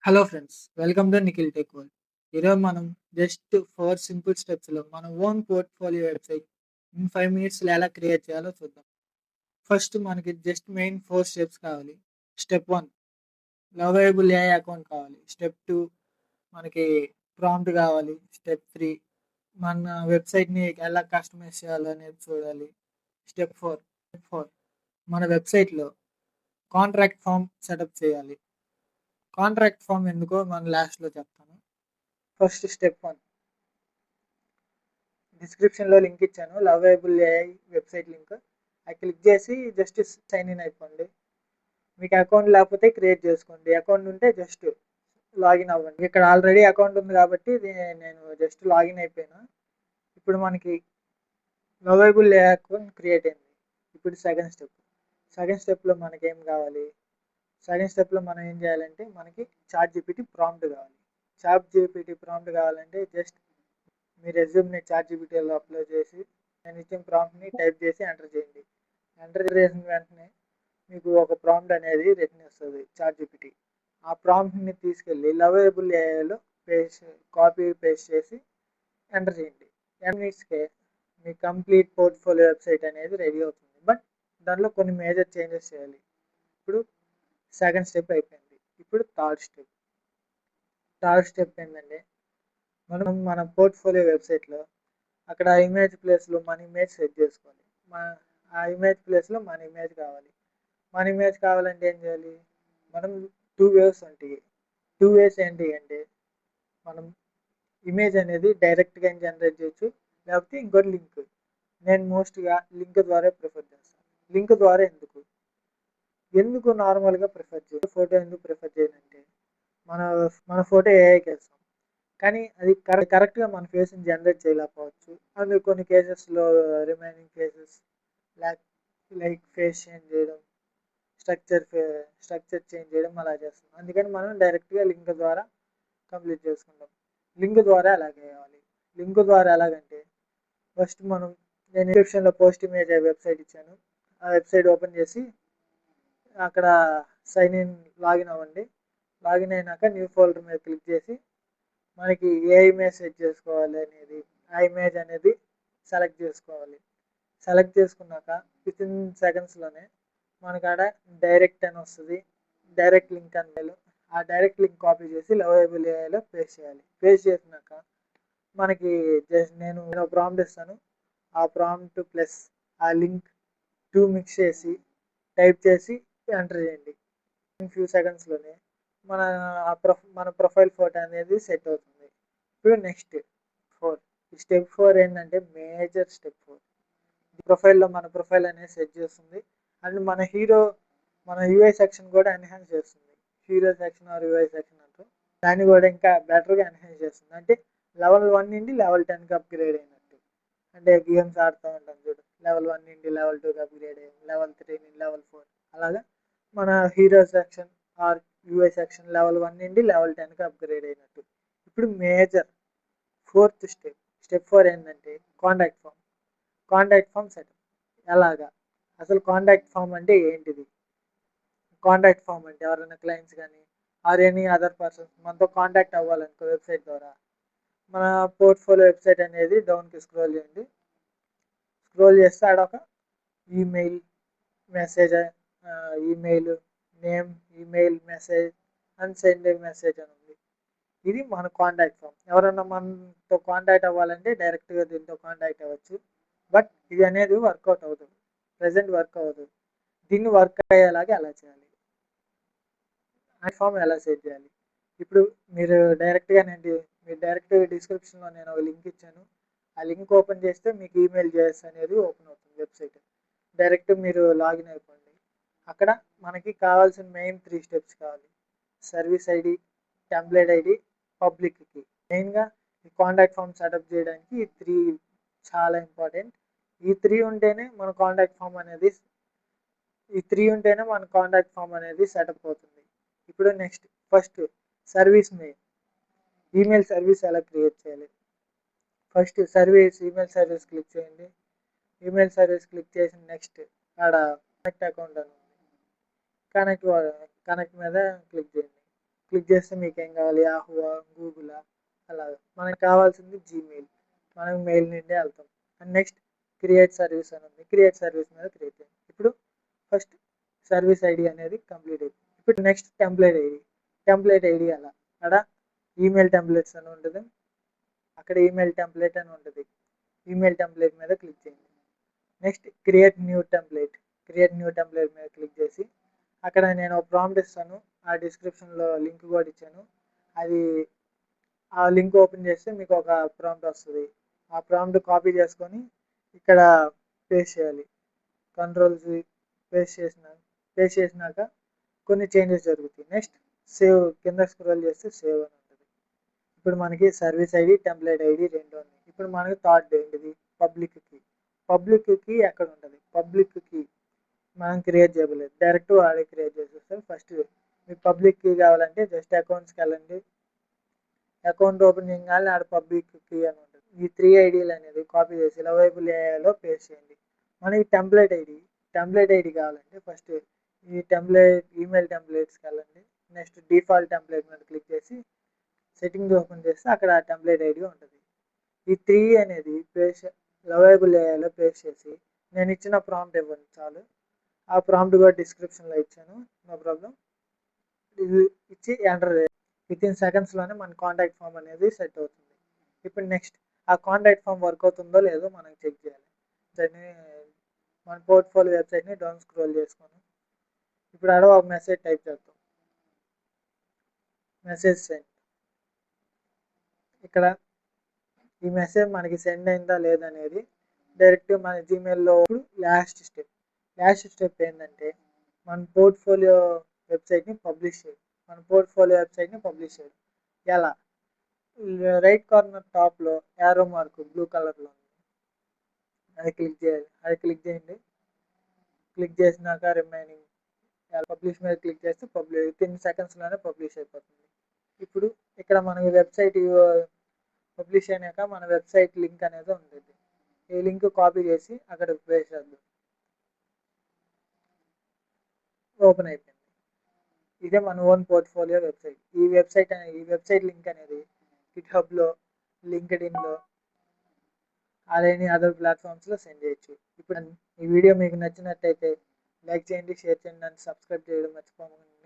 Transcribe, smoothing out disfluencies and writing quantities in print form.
Hello friends, welcome to Nikhil tech world. ఈరోజు మనం just 4 simple స్టెప్స్‌లో మన ఓన్ పోర్ట్‌ఫోలియో వెబ్‌సైట్ ఇన్ 5 మినిట్స్‌లో ఎలా క్రియేట్ చేయాలో చూద్దాం. ఫస్ట్ మనకి జస్ట్ మెయిన్ 4 స్టెప్స్ కావాలి. స్టెప్ 1 లవయబుల్ ఏఐ అకౌంట్ కావాలి. స్టెప్ 2 మనకి ప్రాంప్ట్ కావాలి. స్టెప్ 3 మన వెబ్‌సైట్‌ని ఎలా కస్టమైజ్ చేయాలో అనేది చూడాలి. స్టెప్ 4 మన వెబ్‌సైట్‌లో కాంట్రాక్ట్ ఫార్మ్ సెటప్ చేయాలి. కాంట్రాక్ట్ ఫార్మ్ ఎందుకో మనం లాస్ట్‌లో చెప్తాను. ఫస్ట్ స్టెప్ 1 డిస్క్రిప్షన్‌లో లింక్ ఇచ్చాను. లవయబుల్ ఏఐ వెబ్‌సైట్ లింక్. అది క్లిక్ చేసి జస్ట్ సైన్ ఇన్ అయిపోండి. మీకు అకౌంట్ లేకపోతే క్రియేట్ చేసుకోండి. అకౌంట్ ఉంటే జస్ట్ లాగిన్ అవ్వండి. ఇక్కడ ఆల్రెడీ అకౌంట్ ఉంది కాబట్టి నేను జస్ట్ లాగిన్ అయిపోయాను. ఇప్పుడు మనకి లవయబుల్ ఏఐ అకౌంట్ క్రియేట్ అయింది. ఇప్పుడు సెకండ్ స్టెప్‌లో మనకేం కావాలి? సెకండ్ స్టెప్‌లో మనం ఏం చేయాలంటే మనకి చాట్ జీపీటీ ప్రాంప్ట్ కావాలి. చాట్ జీపీటీ ప్రాంప్ట్ కావాలంటే జస్ట్ మీ రెజ్యూమ్ని చాట్ జీపీటీలో అప్లోడ్ చేసి నేను ఇచ్చిన ప్రాంప్ట్ని టైప్ చేసి ఎంటర్ చేయండి. ఎంటర్ చేసిన వెంటనే మీకు ఒక ప్రాంప్ట్ అనేది రిటర్న్ వస్తుంది చాట్ జీపీటీ. ఆ ప్రాంప్ట్ని తీసుకెళ్ళి లవయబుల్ ఏఐలో కాపీ పేస్ట్ చేసి ఎంటర్ చేయండి. 10 మినిట్స్కే మీ కంప్లీట్ పోర్ట్ఫోలియో వెబ్సైట్ అనేది రెడీ అవుతుంది. బట్ దానిలో కొన్ని మేజర్ చేంజెస్ చేయాలి. ఇప్పుడు సెకండ్ స్టెప్ అయిపోయింది. ఇప్పుడు థర్డ్ స్టెప్ ఏంటంటే మనం మన పోర్ట్ఫోలియో వెబ్సైట్లో అక్కడ ఇమేజ్ ప్లేస్లో మన ఇమేజ్ సెట్ చేసుకోవాలి. మన ఆ ఇమేజ్ ప్లేస్లో మన ఇమేజ్ కావాలి. మన ఇమేజ్ కావాలంటే ఏం చేయాలి? మనం టూ వేస్ ఉంటాయి. టూ వేస్ ఏంటి అంటే మనం ఇమేజ్ అనేది డైరెక్ట్గా జనరేట్ చేయొచ్చు, లేకపోతే ఇంకోటి లింక్. నేను మోస్ట్గా లింక్ ద్వారా ప్రిఫర్ చేస్తాను. లింక్ ద్వారా ఎందుకు నార్మల్గా ప్రిఫర్ చేయదు? ఫోటో ఎందుకు ప్రిఫర్ చేయనంటే మన మన ఫోటో ఏఐకి వేస్తాం, కానీ అది కరెక్ట్గా మన ఫేస్ని జనరేట్ చేయలేకపోవచ్చు. అది కొన్ని కేసెస్లో remaining cases like like phase change చేయడం, స్ట్రక్చర్ స్ట్రక్చర్ చేంజ్ చేయడం అలా చేస్తాం. అందుకని మనం డైరెక్ట్గా లింక్ ద్వారా కంప్లీట్ చేసుకుంటాం. లింక్ ద్వారా లింక్ ద్వారా ఎలాగంటే ఫస్ట్ నేను డిస్క్రిప్షన్లో పోస్ట్ ఇమేజ్ వెబ్సైట్ ఇచ్చాను. ఆ వెబ్సైట్ ఓపెన్ చేసి అక్కడ సైన్ ఇన్ లాగిన్ అవ్వండి. లాగిన్ అయినాక న్యూ ఫోల్డర్ మీద క్లిక్ చేసి మనకి ఏ ఇమేజ్ సెట్ చేసుకోవాలి అనేది ఆ ఇమేజ్ అనేది సెలెక్ట్ చేసుకోవాలి. సెలెక్ట్ చేసుకున్నాక విత్ ఇన్ సెకండ్స్లోనే మనకాడ డైరెక్ట్ అని వస్తుంది. డైరెక్ట్ లింక్ అని ఆ డైరెక్ట్ లింక్ కాపీ చేసి లవయబుల్ ఏఐలో పేస్ట్ చేయాలి. పేస్ట్ చేసినాక మనకి జస్ట్ నేను ప్రాంప్ట్ ఇస్తాను. ఆ ప్రాంప్ట్ ప్లస్ ఆ లింక్ టూ మిక్స్ చేసి టైప్ చేసి ఎంటర్ చేయండి. ఫ్యూ సెకండ్స్లోనే మన మన ప్రొఫైల్ ఫోటో అనేది సెట్ అవుతుంది. ఇప్పుడు నెక్స్ట్ 4 స్టెప్ 4 ఏంటంటే మేజర్ స్టెప్ 4. ప్రొఫైల్లో మన ప్రొఫైల్ అనేది సెట్ చేస్తుంది. అండ్ మన యూఐ సెక్షన్ కూడా ఎన్హాన్స్ చేస్తుంది. Hero section or UI section అంటూ దాన్ని కూడా ఇంకా బెటర్గా ఎన్హాన్స్ చేస్తుంది. అంటే లెవెల్ 1 నుండి లెవెల్ 10కి అప్గ్రేడ్ అయినట్టు. అంటే గేమ్స్ ఆడుతూ ఉంటాం చూడు, లెవెల్ 1 నుండి లెవెల్ 2కి అప్గ్రేడ్ అయ్యాం, లెవెల్ 3 నుండి లెవెల్ 4 అలాగా మన hero section or UI section level 1 నుండి లెవెల్ 10కి అప్గ్రేడ్ అయినట్టు. ఇప్పుడు మేజర్ ఫోర్త్ స్టెప్ 4 ఏంటంటే కాంటాక్ట్ ఫామ్ సెటప్. ఎలాగా? అసలు కాంటాక్ట్ ఫామ్ అంటే ఏంటిది? కాంటాక్ట్ ఫామ్ అంటే ఎవరైనా క్లయింట్స్ కానీ ఆర్ ఎనీ అదర్ పర్సన్స్ మనతో కాంటాక్ట్ అవ్వాలనుకో వెబ్సైట్ ద్వారా మన పోర్ట్ఫోలియో వెబ్సైట్ అనేది డౌన్కి స్క్రోల్ చేయండి. స్క్రోల్ చేస్తే ఆడ ఒక email message, email name, email message and send message అని ఉంది. ఇది మన కాంటాక్ట్ ఫామ్. ఎవరైనా మనతో కాంటాక్ట్ అవ్వాలంటే డైరెక్ట్గా దీంతో కాంటాక్ట్ అవ్వచ్చు. బట్ ఇది అనేది వర్కౌట్ అవుతుంది, ప్రజెంట్ వర్క్ అవుతుంది. దీన్ని వర్క్ అయ్యేలాగా ఎలా చేయాలి, ఆ ఫామ్ ఎలా సెట్ చేయాలి? ఇప్పుడు మీరు డైరెక్ట్ డిస్క్రిప్షన్లో నేను ఒక లింక్ ఇచ్చాను. ఆ లింక్ ఓపెన్ చేస్తే మీకు ఈమెయిల్ జేఎస్ అనేది ఓపెన్ అవుతుంది వెబ్సైట్. డైరెక్ట్ మీరు లాగిన్ అయిపోండి. అక్కడ మనకి కావాల్సిన మెయిన్ 3 స్టెప్స్ కావాలి. సర్వీస్ ఐడి, టెంప్లెట్ ఐడి, పబ్లిక్కి. మెయిన్గా ఈ కాంటాక్ట్ ఫామ్ సెటప్ చేయడానికి ఈ 3 చాలా ఇంపార్టెంట్. ఈ 3 ఉంటేనే మన కాంటాక్ట్ ఫామ్ అనేది సెటప్ అవుతుంది. ఇప్పుడు next first service mail email service ఎలా క్రియేట్ చేయాలి? ఫస్ట్ ఈమెయిల్ సర్వీస్ క్లిక్ చేయండి. ఈమెయిల్ సర్వీస్ క్లిక్ చేసిన నెక్స్ట్ ఆడ కనెక్ట్ అకౌంట్ అని ఉంది. కనెక్ట్ మీద క్లిక్ చేయండి. క్లిక్ చేస్తే మీకు ఏం కావాలి, యాహూవా, గూగులా, అలాగా మనకు కావాల్సింది జీమెయిల్. మనం మెయిల్ నుండే వెళ్తాం. అండ్ నెక్స్ట్ క్రియేట్ సర్వీస్ అని ఉంది, క్రియేట్ సర్వీస్ మీద క్రియేట్ చేయండి. ఇప్పుడు ఫస్ట్ సర్వీస్ ఐడి అనేది కంప్లీట్ అయిపోయింది. ఇప్పుడు నెక్స్ట్ టెంప్లెట్ ఐడి అలా అక్కడ ఈమెయిల్ టెంప్లెట్స్ అని ఉంటుంది, అక్కడ ఈమెయిల్ టెంప్లెట్ అని ఉంటుంది. ఈమెయిల్ టెంప్లెట్ మీద క్లిక్ చేయండి. నెక్స్ట్ క్రియేట్ న్యూ టెంప్లెట్ మీద క్లిక్ చేసి అక్కడ నేను ప్రాంప్ట్ ఇస్తాను, ఆ డిస్క్రిప్షన్లో లింక్ కూడా ఇచ్చాను. అది ఆ లింక్ ఓపెన్ చేస్తే మీకు ఒక ప్రాంప్ట్ వస్తుంది. ఆ ప్రాంప్ట్ కాపీ చేసుకొని ఇక్కడ పేస్ట్ చేయాలి. కంట్రోల్స్ పేస్ట్ చేసినాక కొన్ని చేంజెస్ జరుగుతాయి. నెక్స్ట్ సేవ్, కింద స్క్రోల్ చేస్తే సేవ్ అని ఉంటుంది. ఇప్పుడు మనకి సర్వీస్ ఐడి, టెంప్లెట్ ఐడి రెండు ఉన్నాయి. ఇప్పుడు మనకి థర్డ్ ఏంటిది, పబ్లిక్ కీ ఎక్కడ ఉంటుంది, పబ్లిక్ కీ మనం క్రియేట్ చేయలేదు, డైరెక్ట్ వాడే క్రియేట్ చేసేస్తాం. ఫస్ట్ మీకు పబ్లిక్ కీ కావాలంటే జస్ట్ అకౌంట్స్కి వెళ్ళండి, అకౌంట్ ఓపెన్ చేయగానే ఆడ పబ్లిక్ కీ అని ఉంటుంది. ఈ 3 ఐడీలు అనేది కాపీ చేసి లవైబుల్ ఏఐలో పేస్ట్ చేయండి. మనకి టెంప్లెట్ ఐడి కావాలంటే ఫస్ట్ ఈ ఈమెయిల్ టెంప్లెట్స్కి వెళ్ళండి. నెక్స్ట్ డిఫాల్ట్ టెంప్లెట్ మీద క్లిక్ చేసి సెట్టింగ్స్ ఓపెన్ చేస్తే అక్కడ టెంప్లెట్ ఐడి ఉంటుంది. ఈ 3 అనేది పేస్ట్ లవైబుల్ ఏఐలో పేస్ట్ చేసి నేను ఇచ్చిన ప్రాంప్ట్ ఇవ్వండి చాలు. ఆ ప్రాంప్ట్ కూడా డిస్క్రిప్షన్లో ఇచ్చాను, నో ప్రాబ్లం. ఇది ఇచ్చి ఎంటర్ విత్ ఇన్ సెకండ్స్లోనే మన కాంటాక్ట్ ఫామ్ అనేది సెట్ అవుతుంది. ఇప్పుడు నెక్స్ట్ ఆ కాంటాక్ట్ ఫామ్ వర్క్ అవుతుందో లేదో మనం చెక్ చేయాలి. దాన్ని మన పోర్ట్ఫోలియో వెబ్సైట్ని డౌన్ స్క్రోల్ చేసుకొని ఇప్పుడు ఆడ ఒక మెసేజ్ టైప్ చేద్దాం, మెసేజ్ సెండ్. ఇక్కడ ఈ మెసేజ్ మనకి సెండ్ అయిందా లేదనేది డైరెక్ట్ మన జీమెయిల్లో. లాస్ట్ స్టెప్ ఏంటంటే మన పోర్ట్ఫోలియో వెబ్సైట్ని పబ్లిష్ చేయడం. ఎలా, రైట్ కార్నర్ టాప్లో యారో మార్క్ బ్లూ కలర్లో ఉంది, అది క్లిక్ చేయండి. క్లిక్ చేసినాక రిమైనింగ్ పబ్లిష్ మీద క్లిక్ చేస్తే విత్ ఇన్ సెకండ్స్లోనే పబ్లిష్ అయిపోతుంది. ఇప్పుడు ఇక్కడ మనకి వెబ్సైట్ పబ్లిష్ అయినాక మన వెబ్సైట్ లింక్ అనేది ఉంటుంది. ఈ లింక్ కాపీ చేసి అక్కడ పేస్ట్ చేద్దాం, ఓపెన్ అయిపోయింది. ఇదే మన ఓన్ పోర్ట్ఫోలియో వెబ్సైట్. ఈ వెబ్సైట్ లింక్ అనేది గిట్హబ్లో, లింక్డ్ఇన్లో, అదర్ ప్లాట్ఫామ్స్లో సెండ్ చేయొచ్చు. ఇప్పుడు ఈ వీడియో మీకు నచ్చినట్టయితే లైక్ చేయండి, షేర్ చేయండి, అండ్ సబ్స్క్రైబ్ చేయడం మర్చిపోకండి.